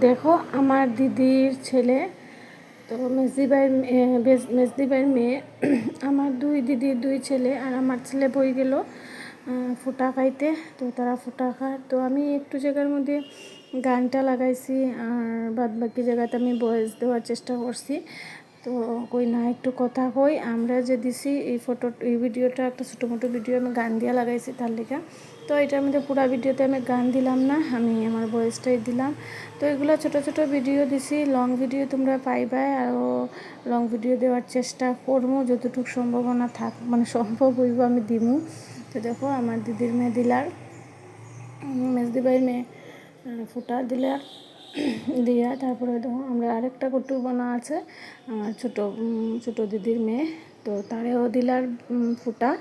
দেখো আমার দিদির ছেলে, তো মেজদি ভাইয়ের মেয়ে আমার দুই দিদির দুই ছেলে, আর আমার ছেলে বই গেল ফুটা খাইতে। তো তারা ফুটা খায়, তো আমি একটু জায়গার মধ্যে গানটা লাগাইছি, আর বাদ বাকি জায়গাতে আমি ভয়েস দেওয়ার চেষ্টা করছি। তো কই না একটু কথা কই, আমরা যে দিছি এই ভিডিওটা একটা ছোটো মোটো ভিডিও আমি গান দিয়া লাগাইছি তার লেখা। তো এটার মধ্যে পুরো ভিডিওতে আমি গান দিলাম না, আমি আমার ভয়েসটাই দিলাম। তো এগুলো ছোটো ছোটো ভিডিও দিছি, লং ভিডিও তোমরা পাইবাই, আরও লং ভিডিও দেওয়ার চেষ্টা করবো যতটুকু সম্ভাবনা সম্ভব হইব আমি দিমু। তো দেখো আমার দিদির মেয়ে দিলার, মেজদি ভাইয়ের মেয়ে ফুটা দিলার দিয়া, তারপরে দেখো আমরা আরেকটা কটু বোনা আছে আমার ছোটো দিদির মেয়ে, তো তারেও দিলার ফুটা।